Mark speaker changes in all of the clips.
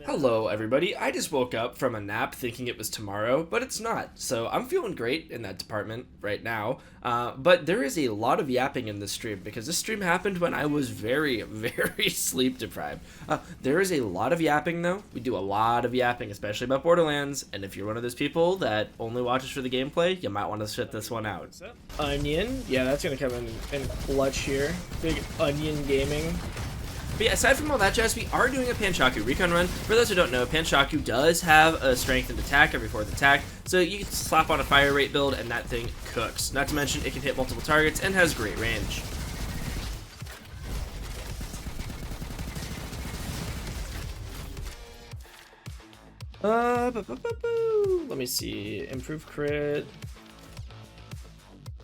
Speaker 1: Hello, everybody. I just woke up from a nap thinking it was tomorrow, but it's not. So I'm feeling great in that department right now. But there is a lot of yapping in this stream because this stream happened when I was very, very sleep deprived. There is a lot of yapping, though. We do a lot of yapping, especially about Borderlands. And if you're one of those people that only watches for the gameplay, you might want to sit this one out.
Speaker 2: Onion, yeah, that's gonna come in clutch here. Big onion gaming.
Speaker 1: But yeah, aside from all that jazz, we are doing a Panchaku recon run. For those who don't know, Panchaku does have a strengthened attack every fourth attack, so you can slap on a fire rate build and that thing cooks. Not to mention, it can hit multiple targets and has great range.
Speaker 2: Let me see. Improved crit.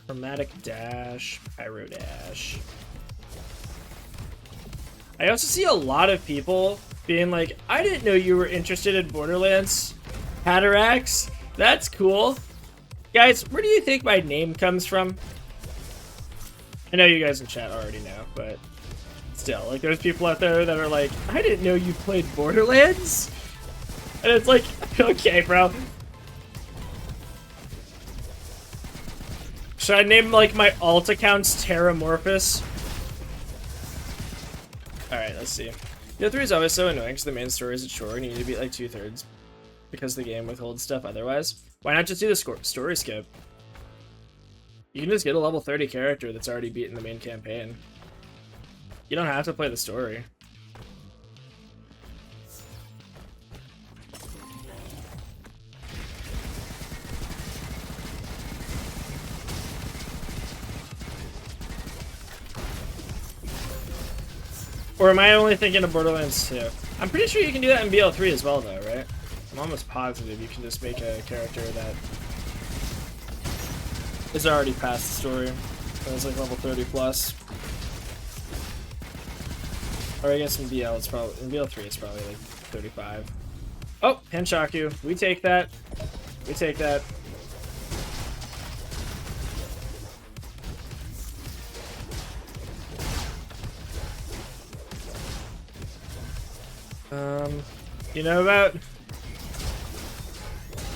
Speaker 2: Chromatic dash. Pyro dash. I also see a lot of people being like, I didn't know you were interested in Borderlands. Haderaxe? That's cool. Guys, where do you think my name comes from? I know you guys in chat already know, but still, like, there's people out there that are like, I didn't know you played Borderlands? And it's like, okay, bro. Should I name, like, my alt accounts Terramorphous? Alright, let's see. BO3 is always so annoying because the main story is short and you need to beat like 2/3 because the game withholds stuff otherwise. Why not just do the story skip? You can just get a level 30 character that's already beaten the main campaign. You don't have to play the story. Or am I only thinking of Borderlands 2? I'm pretty sure you can do that in BL3 as well, though, right? I'm almost positive you can just make a character that is already past the story. That's like level 30 plus. Or I guess in BL it's probably in BL3 it's probably like 35. Oh, Panchaku. We take that. We take that. You know about...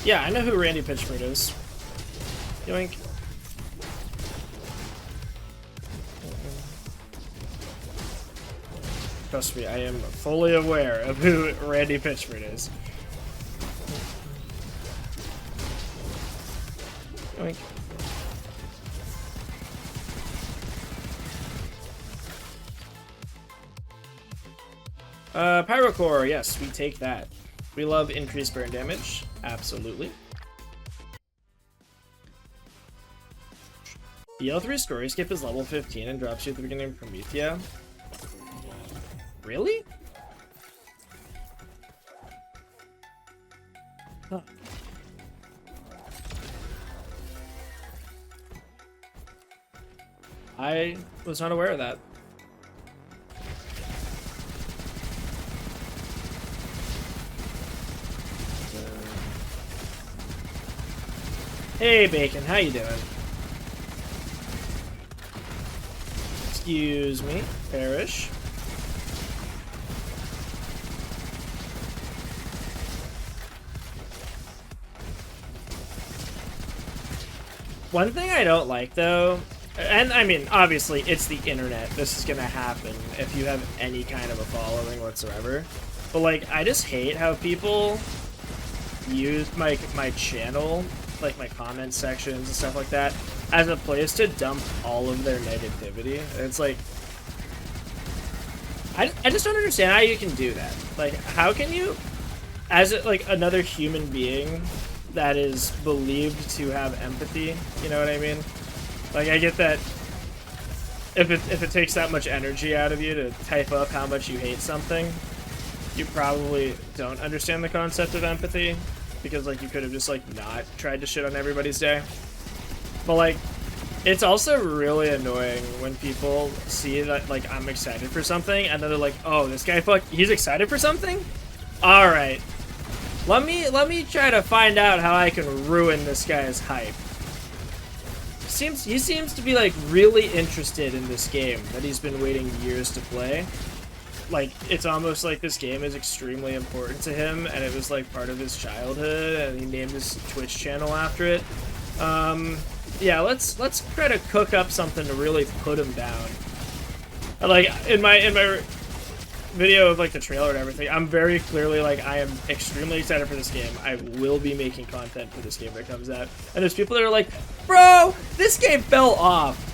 Speaker 2: Yeah, I know who Randy Pitchford is. Yoink. Trust me, I am fully aware of who Randy Pitchford is. Yoink. Pyrocore, yes, we take that. We love increased burn damage, absolutely. BL3 story skip is level 15 and drops you at the beginning of Promethea. Really? Huh. I was not aware of that. Hey Bacon, how you doing? Excuse me, Parrish. One thing I don't like though, and I mean obviously it's the internet, this is gonna happen if you have any kind of a following whatsoever, but like I just hate how people use my channel, like my comment sections and stuff like that, as a place to dump all of their negativity. It's like, I just don't understand how you can do that. Like, how can you, as like another human being that is believed to have empathy, you know what I mean? Like, I get that if it takes that much energy out of you to type up how much you hate something, you probably don't understand the concept of empathy. Because, like, you could have just, like, not tried to shit on everybody's day. But, like, it's also really annoying when people see that, like, I'm excited for something, and then they're like, oh, this guy he's excited for something? Alright. Let me try to find out how I can ruin this guy's hype. He seems to be, like, really interested in this game that he's been waiting years to play. like it's almost like this game is extremely important to him, and it was like part of his childhood, and he named his Twitch channel after it. Yeah, let's try to cook up something to really put him down. Like in my video of like the trailer and everything, I'm very clearly like I am extremely excited for this game. I will be making content for this game when it comes out. And there's people that are like, bro, this game fell off.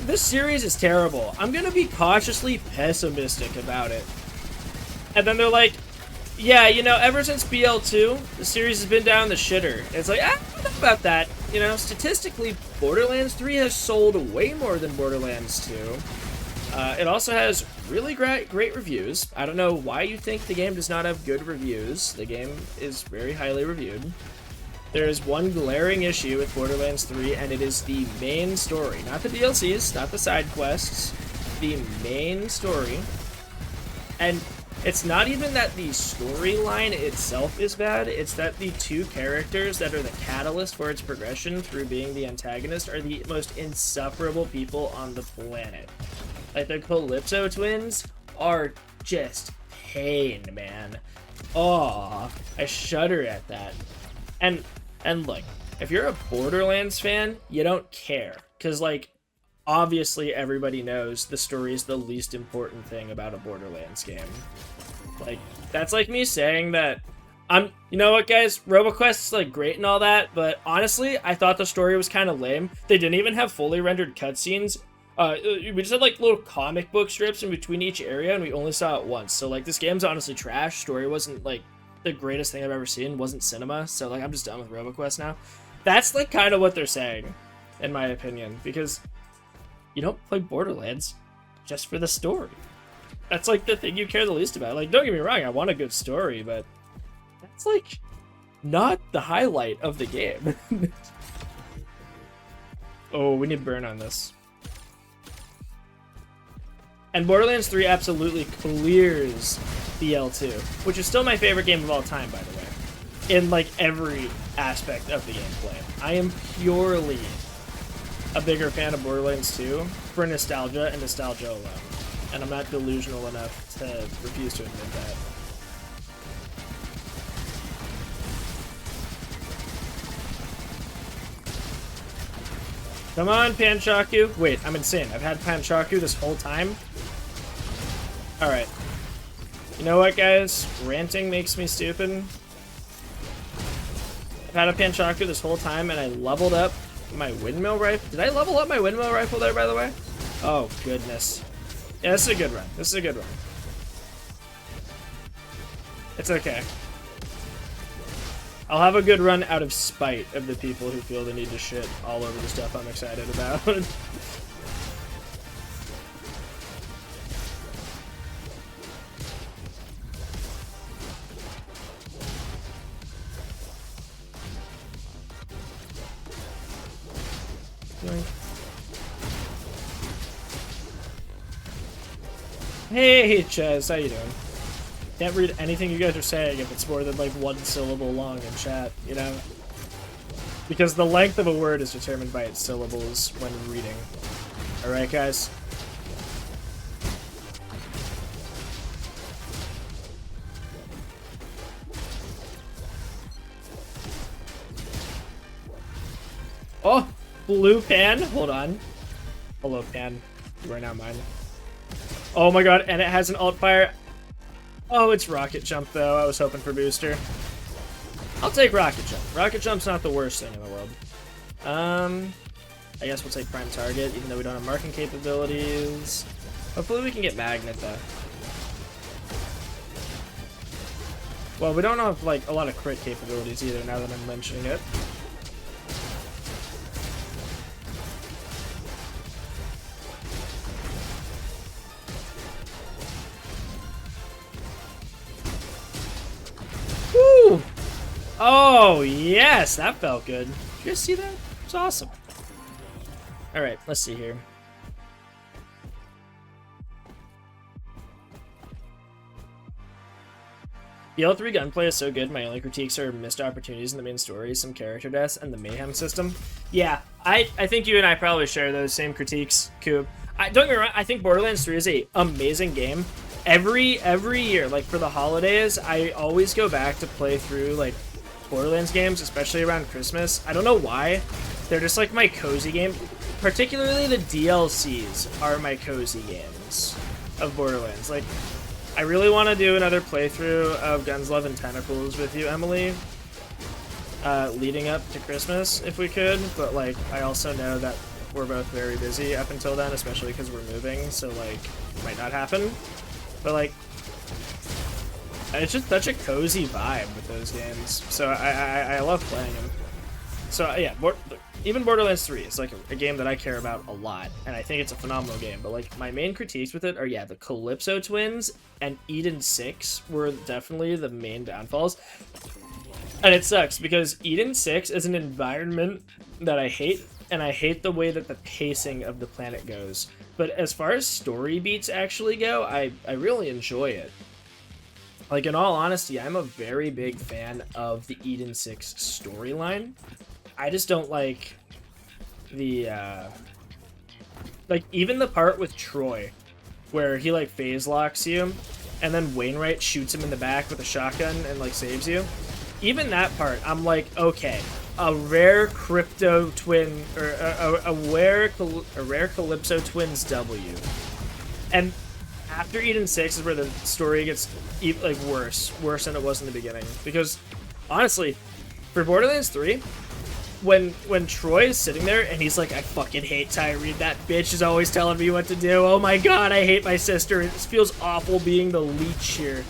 Speaker 2: This series is terrible. I'm gonna be cautiously pessimistic about it. And then they're like, yeah, you know, ever since BL2, the series has been down the shitter. And it's like, I don't know about that. You know, statistically, Borderlands 3 has sold way more than Borderlands 2. It also has really great reviews. I don't know why you think the game does not have good reviews. The game is very highly reviewed. There is one glaring issue with Borderlands 3, and it is the main story. Not the DLCs, not the side quests. The main story. And it's not even that the storyline itself is bad, it's that the two characters that are the catalyst for its progression through being the antagonist are the most insufferable people on the planet. Like, the Calypso twins are just pain, man. Oh, I shudder at that. And look, if you're a Borderlands fan, you don't care. Because, like, obviously everybody knows the story is the least important thing about a Borderlands game. Like, that's like me saying that you know what, guys? Roboquest is, like, great and all that, but honestly, I thought the story was kind of lame. They didn't even have fully rendered cutscenes. We just had, like, little comic book strips in between each area, and we only saw it once. So, like, this game's honestly trash. Story wasn't, like, the greatest thing I've ever seen. Wasn't cinema. So, like, I'm just done with Roboquest now. That's, like, kind of what they're saying, in my opinion, because you don't play Borderlands just for the story. That's, like, the thing you care the least about. Like, don't get me wrong, I want a good story, but that's, like, not the highlight of the game. Oh, we need burn on this. And Borderlands 3 absolutely clears BL2, which is still my favorite game of all time, by the way, in, like, every aspect of the gameplay. I am purely a bigger fan of Borderlands 2 for nostalgia and nostalgia alone. And I'm not delusional enough to refuse to admit that. Come on, Panchaku. Wait, I'm insane. I've had Panchaku this whole time. Alright. You know what, guys? Ranting makes me stupid. I've had a Panchaku this whole time, and I leveled up my windmill rifle. Did I level up my windmill rifle there, by the way? Oh, goodness. Yeah, this is a good run. This is a good run. It's okay. I'll have a good run out of spite of the people who feel the need to shit all over the stuff I'm excited about. Hey, Chaz, how you doing? Can't read anything you guys are saying if it's more than, like, one syllable long in chat, you know? Because the length of a word is determined by its syllables when reading. Alright, guys? Oh! Blue Pan? Hold on. Hello, Pan. You are now mine. Oh my god, and it has an alt fire. Oh, it's Rocket Jump, though. I was hoping for Booster. I'll take Rocket Jump. Rocket Jump's not the worst thing in the world. I guess we'll take Prime Target, even though we don't have marking capabilities. Hopefully we can get Magnet, though. Well, we don't have, like, a lot of crit capabilities either, now that I'm mentioning it. Woo! Oh, yes! That felt good. Did you guys see that? It's awesome. Alright, let's see here. The L3 gunplay is so good, my only critiques are missed opportunities in the main story, some character deaths, and the mayhem system. Yeah, I think you and I probably share those same critiques, Coob. Don't get me wrong, I think Borderlands 3 is an amazing game. every year, like for the holidays, I always go back to play through like Borderlands games, especially around Christmas. I don't know why. They're just like my cozy game. Particularly the DLCs are my cozy games of Borderlands. Like, I really want to do another playthrough of Guns, Love, and Tentacles with you, Emily, leading up to Christmas, if we could. But, like, I also know that we're both very busy up until then, especially because we're moving, so, like, it might not happen. But, like, it's just such a cozy vibe with those games. So I love playing them. So, yeah, even Borderlands 3 is like a game that I care about a lot, and I think it's a phenomenal game. But like my main critiques with it are, yeah, the Calypso twins and Eden 6 were definitely the main downfalls. And it sucks because Eden 6 is an environment that I hate, and I hate the way that the pacing of the planet goes. But as far as story beats actually go, I really enjoy it. Like, in all honesty, I'm a very big fan of the Eden 6 storyline. I just don't like the, like, even the part with Troy, where he, like, phase locks you, and then Wainwright shoots him in the back with a shotgun and, like, saves you. Even that part, I'm like, okay, a rare crypto twin, or a rare Calypso twins W. And after Eden 6 is where the story gets, like, worse than it was in the beginning. Because, honestly, for Borderlands 3, when Troy is sitting there and he's like, I fucking hate Tyreen, that bitch is always telling me what to do, oh my god, I hate my sister, it feels awful being the leech here.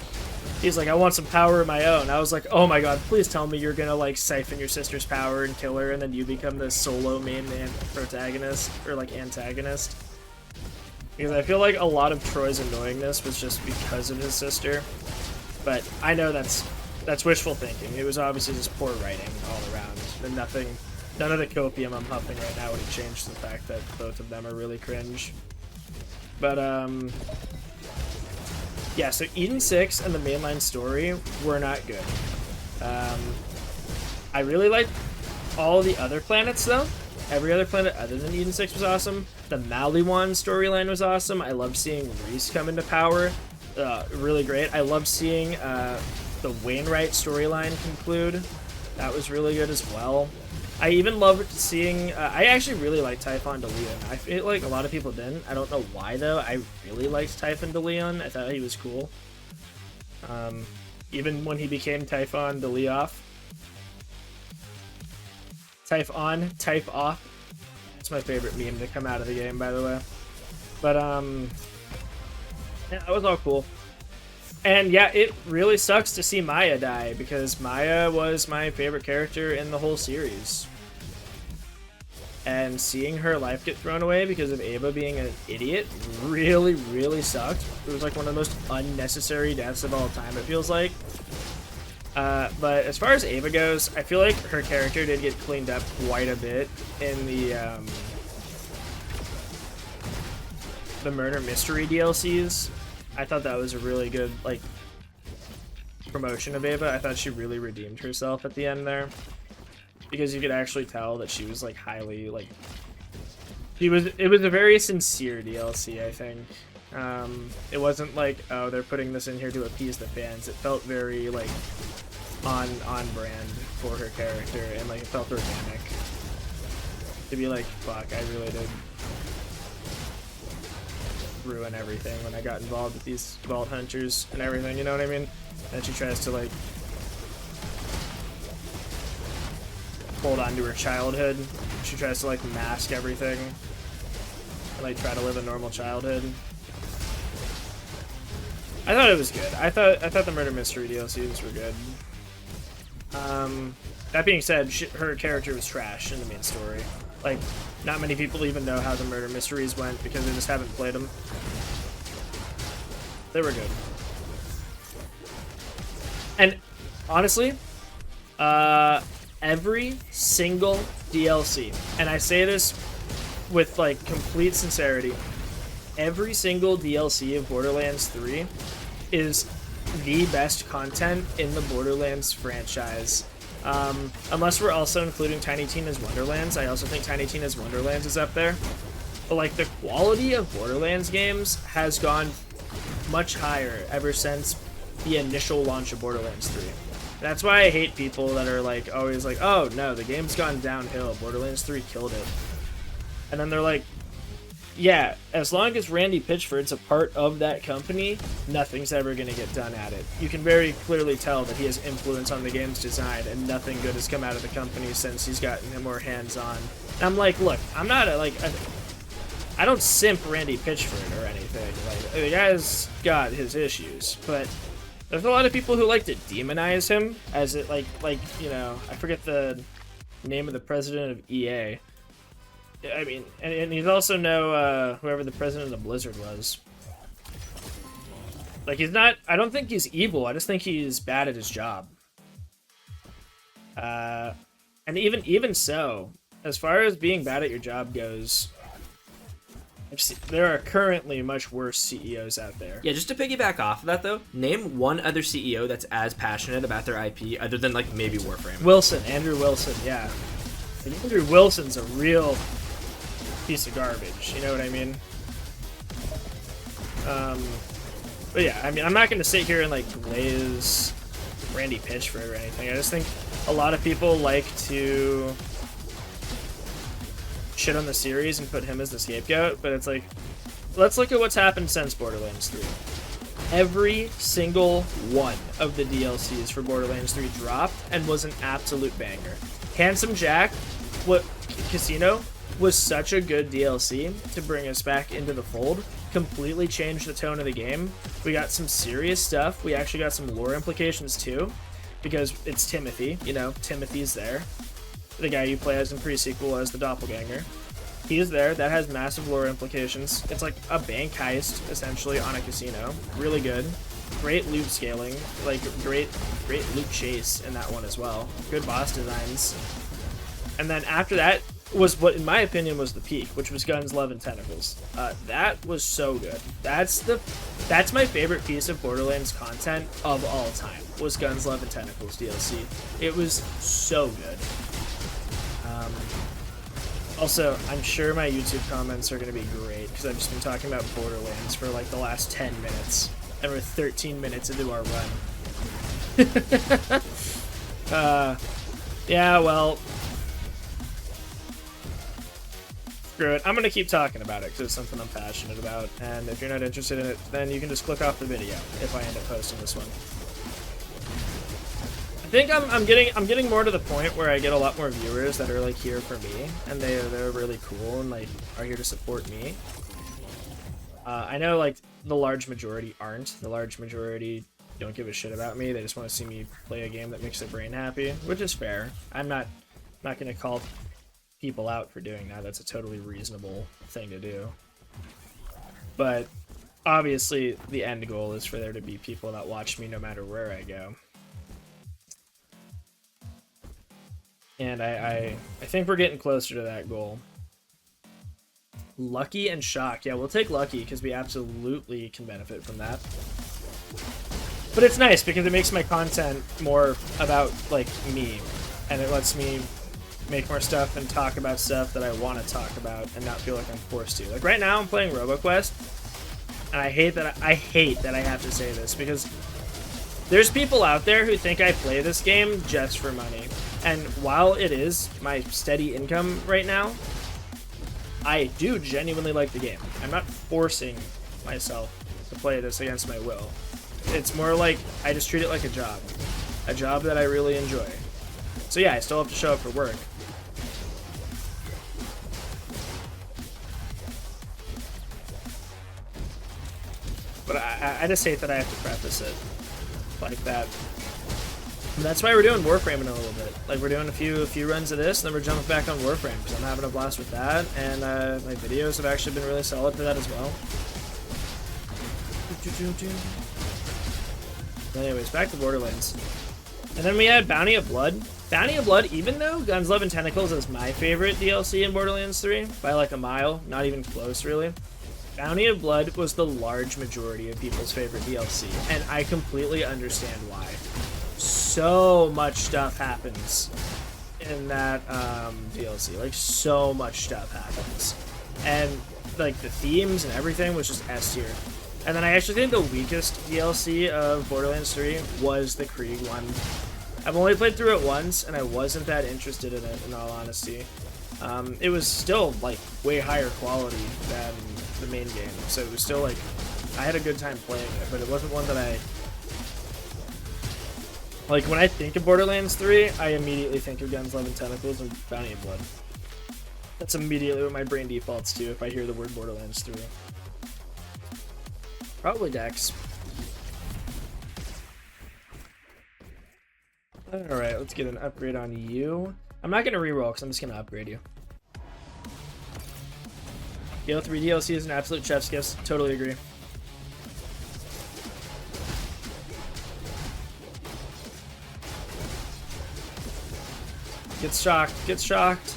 Speaker 2: He's like, I want some power of my own. I was like, oh my god, please tell me you're gonna, like, siphon your sister's power and kill her, and then you become the solo main protagonist, or, like, antagonist. Because I feel like a lot of Troy's annoyingness was just because of his sister. But I know that's wishful thinking. It was obviously just poor writing all around. And none of the copium I'm huffing right now would have changed the fact that both of them are really cringe. But, yeah, so Eden 6 and the mainline story were not good. I really liked all the other planets, though. Every other planet other than Eden 6 was awesome. The Maliwan storyline was awesome. I loved seeing Reese come into power. Really great. I loved seeing the Wainwright storyline conclude. That was really good as well. I even loved seeing... I actually really liked Typhon DeLeon. I feel like a lot of people didn't. I don't know why, though. I really liked Typhon DeLeon. I thought he was cool. Even when he became Typhon DeLeoff. Type on, type off. It's my favorite meme to come out of the game, by the way. But, yeah, that was all cool. And, yeah, it really sucks to see Maya die, because Maya was my favorite character in the whole series. And seeing her life get thrown away because of Ava being an idiot really, really sucked. It was, like, one of the most unnecessary deaths of all time, it feels like. But as far as Ava goes, I feel like her character did get cleaned up quite a bit in the Murder Mystery DLCs. I thought that was a really good, like, promotion of Ava. I thought she really redeemed herself at the end there. Because you could actually tell that she was, like, highly, like... it was a very sincere DLC, I think. It wasn't like, oh, they're putting this in here to appease the fans. It felt very, like, on brand for her character, and, like, it felt organic. To be like, fuck, I really did ruin everything when I got involved with these vault hunters and everything, you know what I mean? And she tries to, like, hold on to her childhood. She tries to, like, mask everything and, like, try to live a normal childhood. I thought it was good. I thought the Murder Mystery DLCs were good. That being said, her character was trash in the main story. Like, not many people even know how the Murder Mysteries went because they just haven't played them. They were good. And, honestly, every single DLC, and I say this with, like, complete sincerity, every single DLC of Borderlands 3 is the best content in the Borderlands franchise. Unless we're also including Tiny Tina's Wonderlands. I also think Tiny Tina's Wonderlands is up there. But, like, the quality of Borderlands games has gone much higher ever since the initial launch of Borderlands 3. That's why I hate people that are like always like, oh no, the game's gone downhill, Borderlands 3 killed it. And then they're like, yeah, as long as Randy Pitchford's a part of that company, nothing's ever going to get done at it. You can very clearly tell that he has influence on the game's design, and nothing good has come out of the company since he's gotten more hands-on. And I'm like, look, I'm not I don't simp Randy Pitchford or anything. Like, the guy's got his issues, but there's a lot of people who like to demonize him as it like you know, I forget the name of the president of EA. I mean, and he's also whoever the president of Blizzard was. Like, he's not, I don't think he's evil, I just think he's bad at his job. And even so, as far as being bad at your job goes, there are currently much worse CEOs out there.
Speaker 1: Yeah, just to piggyback off of that, though, name one other CEO that's as passionate about their IP, other than, like, maybe Warframe.
Speaker 2: Andrew Wilson, yeah. And Andrew Wilson's a real piece of garbage, you know what I mean? But yeah, I mean, I'm not going to sit here and, like, glaze Randy Pitchford or anything. I just think a lot of people like to shit on the series and put him as the scapegoat, but it's like, let's look at what's happened since Borderlands 3. Every single one of the DLCs for Borderlands 3 dropped and was an absolute banger. Handsome Jack, Casino, was such a good DLC to bring us back into the fold. Completely changed the tone of the game. We got some serious stuff. We actually got some lore implications too, because it's Timothy. You know, Timothy's there. The guy you play as in pre-sequel as the doppelganger. He is there. That has massive lore implications. It's like a bank heist, essentially, on a casino. Really good. Great loot scaling. Like, great loot chase in that one as well. Good boss designs. And then after that was what, in my opinion, was the peak, which was Guns, Love, and Tentacles. That was so good. That's my favorite piece of Borderlands content of all time, was Guns, Love, and Tentacles DLC. It was so good. Also, I'm sure my YouTube comments are going to be great, because I've just been talking about Borderlands for like the last 10 minutes, and we're 13 minutes into our run. Yeah, well, screw it. I'm going to keep talking about it, because it's something I'm passionate about, and if you're not interested in it, then you can just click off the video if I end up posting this one. I think I'm getting more to the point where I get a lot more viewers that are like here for me, and they're really cool and like are here to support me. I know like the large majority aren't. The large majority don't give a shit about me. They just want to see me play a game that makes their brain happy, which is fair. I'm not gonna call people out for doing that. That's a totally reasonable thing to do. But obviously the end goal is for there to be people that watch me no matter where I go. And I think we're getting closer to that goal. Lucky and Shock. Yeah, we'll take Lucky because we absolutely can benefit from that. But it's nice because it makes my content more about, like, me. And it lets me make more stuff and talk about stuff that I want to talk about and not feel like I'm forced to. Like, right now I'm playing Roboquest. And I hate that I have to say this because there's people out there who think I play this game just for money. And while it is my steady income right now, I do genuinely like the game. I'm not forcing myself to play this against my will. It's more like I just treat it like a job that I really enjoy. So yeah, I still have to show up for work. But I just hate that I have to preface it like that. And that's why we're doing Warframe in a little bit. Like, we're doing a few runs of this, and then we're jumping back on Warframe, because I'm having a blast with that, and my videos have actually been really solid for that as well. Anyways, back to Borderlands. And then we had Bounty of Blood. Bounty of Blood, even though Guns, Love, and Tentacles is my favorite DLC in Borderlands 3, by like a mile, not even close really, Bounty of Blood was the large majority of people's favorite DLC, and I completely understand why. So much stuff happens in that DLC. Like, so much stuff happens. And, like, the themes and everything was just S tier. And then I actually think the weakest DLC of Borderlands 3 was the Krieg one. I've only played through it once, and I wasn't that interested in it, in all honesty. It was still, like, way higher quality than the main game, so it was still, like, I had a good time playing it, but it wasn't one that I... Like, when I think of Borderlands 3, I immediately think of Guns, Love, and Tentacles and Bounty and Blood. That's immediately what my brain defaults to if I hear the word Borderlands 3. Probably Dex. Alright, let's get an upgrade on you. I'm not going to reroll because I'm just going to upgrade you. Gale 3 DLC is an absolute chef's kiss. Totally agree. Gets shocked. Gets shocked.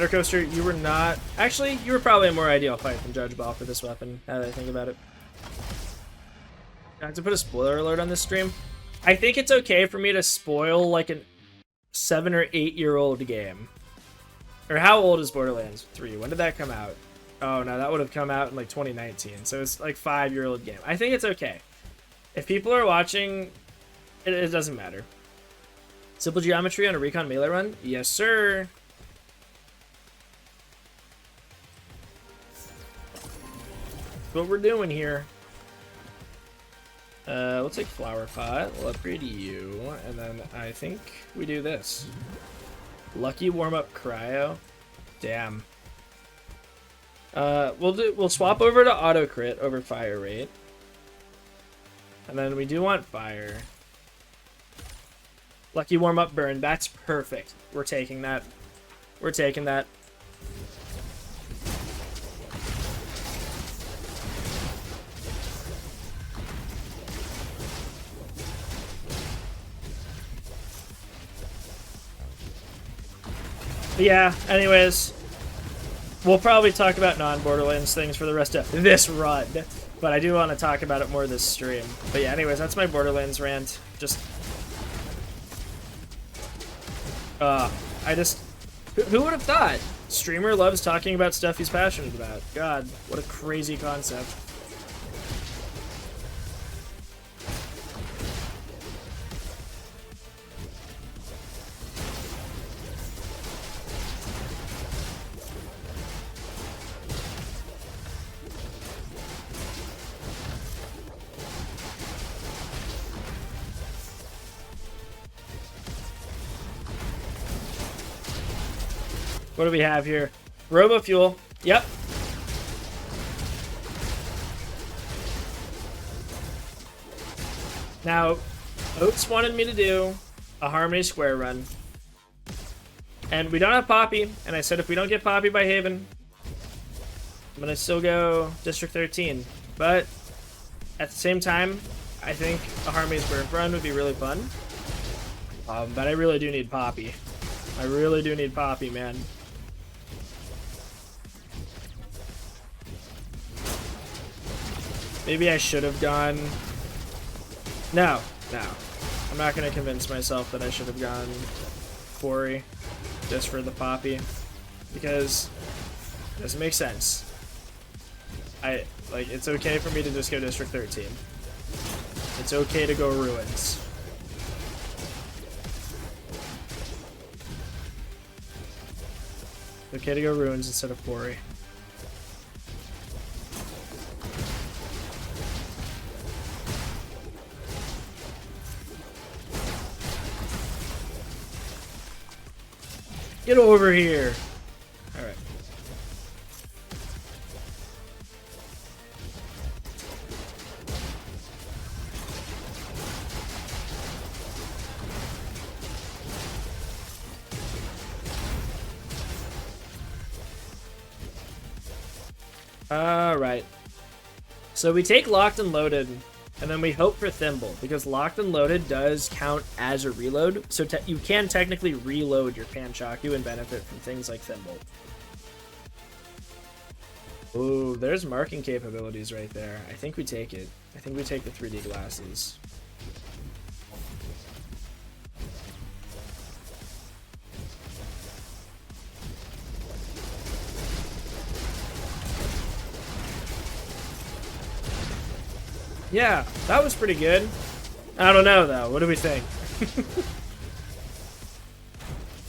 Speaker 2: Coaster, you were not... Actually, you were probably a more ideal fight than Judge Ball for this weapon, now that I think about it. I have to put a spoiler alert on this stream. I think it's okay for me to spoil, like, a 7 or 8-year-old game. Or how old is Borderlands 3? When did that come out? Oh, no, that would have come out in, like, 2019. So it's, like, 5-year-old game. I think it's okay. If people are watching, it doesn't matter. Simple geometry on a recon melee run? Yes, sir. What we're doing here. We'll take Flower Pot. We'll upgrade you, and then I think we do this. Lucky warm up cryo. Damn. We'll swap over to auto crit over fire rate, and then we do want fire. Lucky warm up burn. That's perfect. We're taking that. We're taking that. But yeah, anyways, we'll probably talk about non-Borderlands things for the rest of this run, but I do want to talk about it more this stream. But yeah, anyways, that's my Borderlands rant. Just, who would have thought? Streamer loves talking about stuff he's passionate about. God, what a crazy concept. What do we have here? Robofuel. Yep. Now, Oats wanted me to do a Harmony Square run. And we don't have Poppy. And I said if we don't get Poppy by Haven, I'm going to still go District 13. But at the same time, I think a Harmony Square run would be really fun. But I really do need Poppy. I really do need Poppy, man. Maybe I should have gone... No. I'm not going to convince myself that I should have gone Quarry just for the Poppy, because it doesn't make sense. It's okay for me to just go District 13. It's okay to go Ruins. It's okay to go Ruins instead of Quarry. Get over here. All right. All right. So we take Locked and Loaded, and then we hope for Thimble, because Locked and Loaded does count as a reload, so you can technically reload your Panchaku and benefit from things like Thimble. Ooh, there's marking capabilities right there. I think we take it. I think we take the 3D glasses. Yeah, that was pretty good. I don't know, though. What do we think?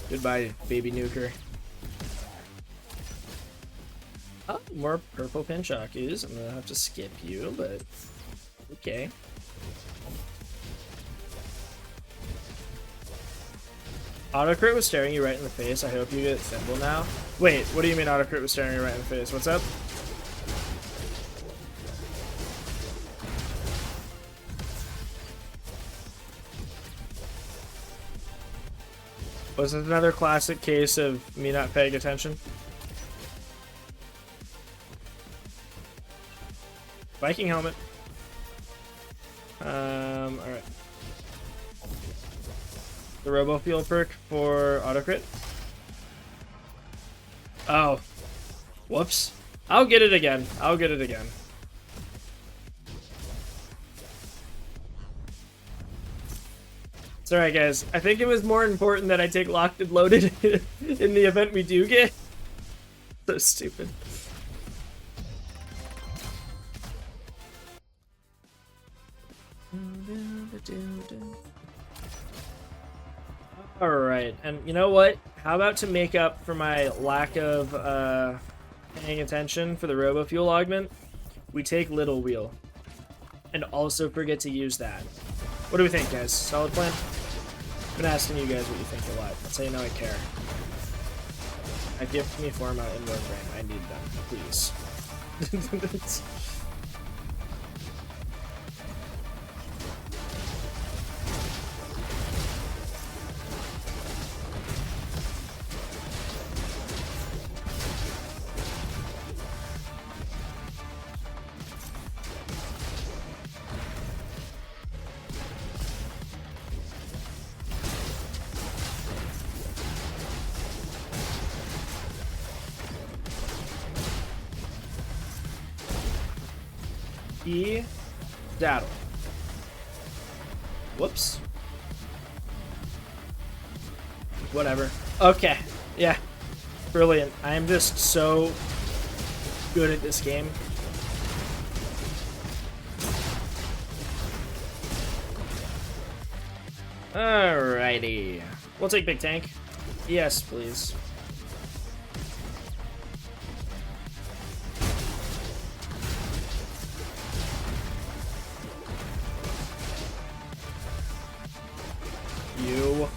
Speaker 2: Goodbye, baby nuker. Oh, more purple Panchakus. I'm gonna have to skip you, but okay. Autocrit was staring you right in the face. I hope you get Thimble now. Wait, what do you mean Autocrit was staring you right in the face? What's up? Was it another classic case of me not paying attention? Viking helmet. Alright. The Robo Fuel perk for autocrit. Oh. Whoops. I'll get it again. I'll get it again. It's alright, guys. I think it was more important that I take locked and loaded in the event we do get. So stupid. Alright, and you know what? How about to make up for my lack of paying attention for the Robo Fuel augment, we take Little Wheel. And also forget to use that. What do we think, guys? Solid plan? I've been asking you guys what you think a lot. That's how you know I care. Gift me format in Warframe. I need them, please. Daddle. Whoops. Whatever. Okay. Yeah. Brilliant. I am just so good at this game. Alrighty. We'll take big tank. Yes, please. You.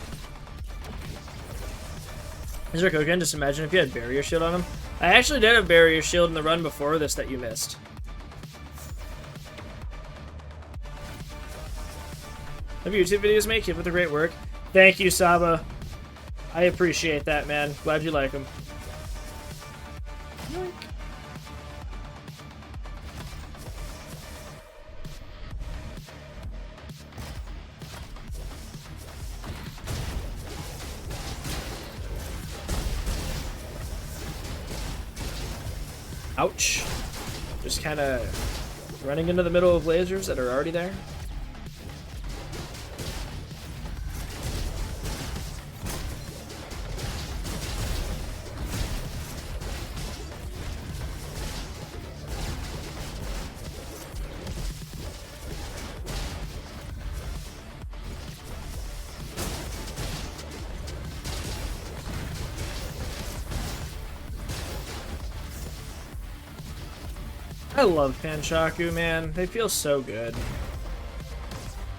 Speaker 2: Is there Koken? Just imagine if you had barrier shield on him. I actually did have barrier shield in the run before this that you missed. Love your YouTube videos, mate. Keep up the great work. Thank you, Saba. I appreciate that, man. Glad you like them. Yoink. Ouch. Just kind of running into the middle of lasers that are already there. I love Panchaku, man. They feel so good.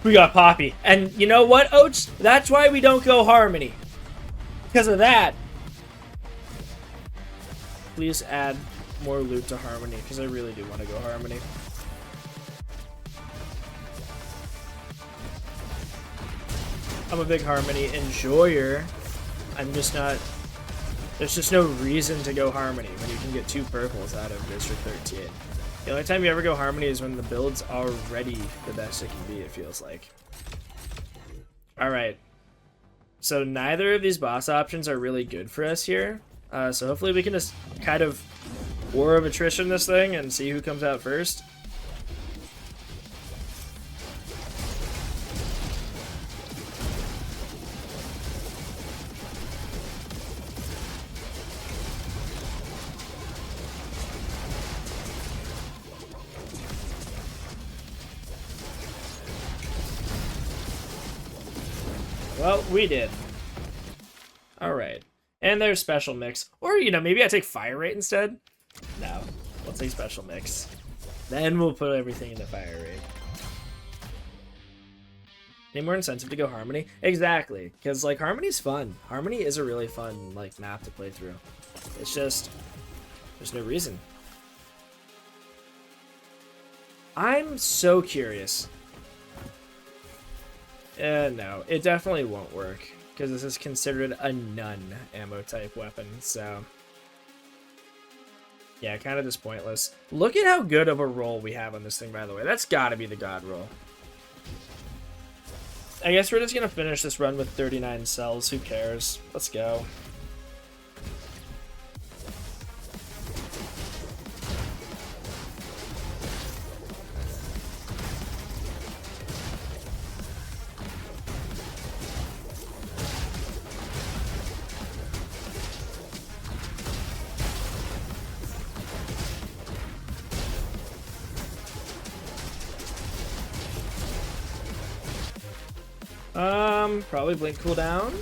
Speaker 2: We got Poppy. And you know what, Oats? That's why we don't go Harmony. Because of that. Please add more loot to Harmony, because I really do want to go Harmony. I'm a big Harmony enjoyer. I'm just not... There's just no reason to go Harmony when you can get 2 purples out of District 13. The only time you ever go Harmony is when the build's already the best it can be, it feels like. Alright. So neither of these boss options are really good for us here. So hopefully we can just kind of war of attrition this thing and see who comes out first. Well, we did. Alright. And there's special mix. Or, you know, maybe I take fire rate instead? No. We'll take special mix. Then we'll put everything into fire rate. Any more incentive to go Harmony? Exactly. Because, like, Harmony's fun. Harmony is a really fun, like, map to play through. It's just... there's no reason. I'm so curious. No, it definitely won't work, because this is considered a none ammo type weapon, so... yeah, kind of just pointless. Look at how good of a roll we have on this thing, by the way. That's gotta be the god roll. I guess we're just gonna finish this run with 39 cells, who cares? Let's go. Probably blink cooldown.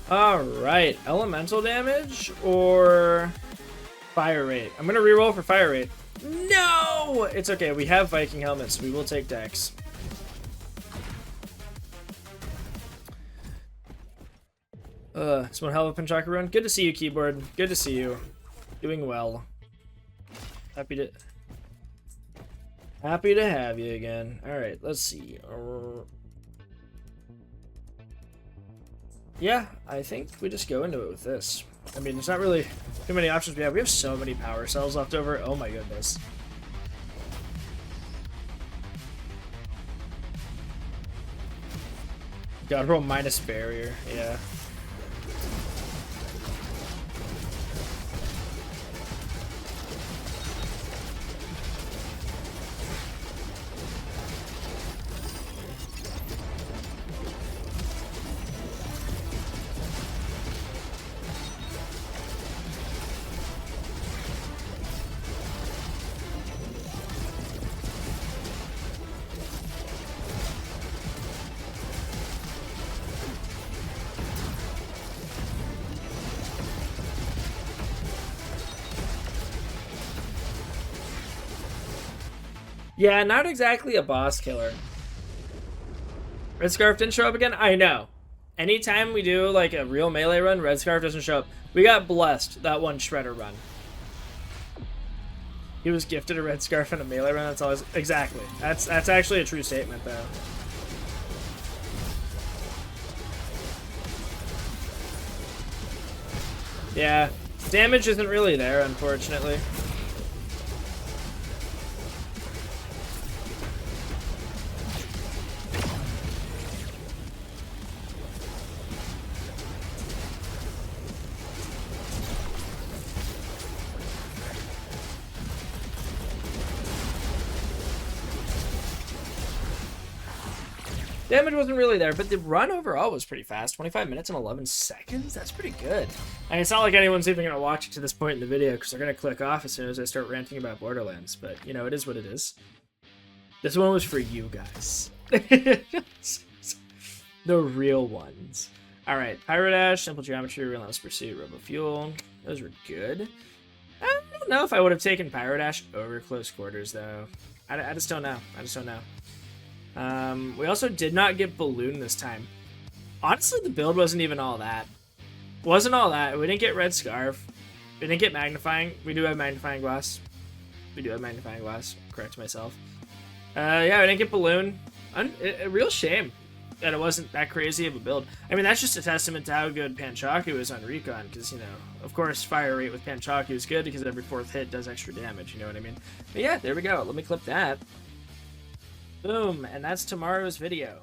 Speaker 2: Alright, elemental damage or fire rate? I'm gonna reroll for fire rate. No! It's okay, we have Viking helmets, we will take Dex. It's one hell of a Panchakus run. Good to see you, keyboard. Good to see you. Doing well. Happy to have you again. Alright, let's see. Yeah, I think we just go into it with this. I mean, there's not really too many options we have. We have so many power cells left over. Oh my goodness. God roll minus barrier. Yeah. Yeah, not exactly a boss killer. Red Scarf didn't show up again? I know. Anytime we do like a real melee run, Red Scarf doesn't show up. We got blessed that one Shredder run. He was gifted a Red Scarf in a melee run. That's always exactly. That's actually a true statement though. Yeah, damage isn't really there, unfortunately. Damage wasn't really there, but the run overall was pretty fast. 25 minutes and 11 seconds? That's pretty good. I mean, it's not like anyone's even going to watch it to this point in the video because they're going to click off as soon as I start ranting about Borderlands. But, you know, it is what it is. This one was for you guys. The real ones. All right, Pyro Dash, Simple Geometry, Relentless Pursuit, Robo Fuel. Those were good. I don't know if I would have taken Pyro Dash over Close Quarters, though. I just don't know. I just don't know. We also did not get Balloon this time. Honestly, the build wasn't even all that. Wasn't all that. We didn't get Red Scarf. We didn't get Magnifying. We do have Magnifying Glass. We do have Magnifying Glass. Correct myself. Yeah, we didn't get Balloon. A real shame that it wasn't that crazy of a build. I mean, that's just a testament to how good Panchaku is on Recon, because, you know, of course, fire rate with Panchaku is good because every 4th hit does extra damage, you know what I mean? But yeah, there we go. Let me clip that. Boom, and that's tomorrow's video.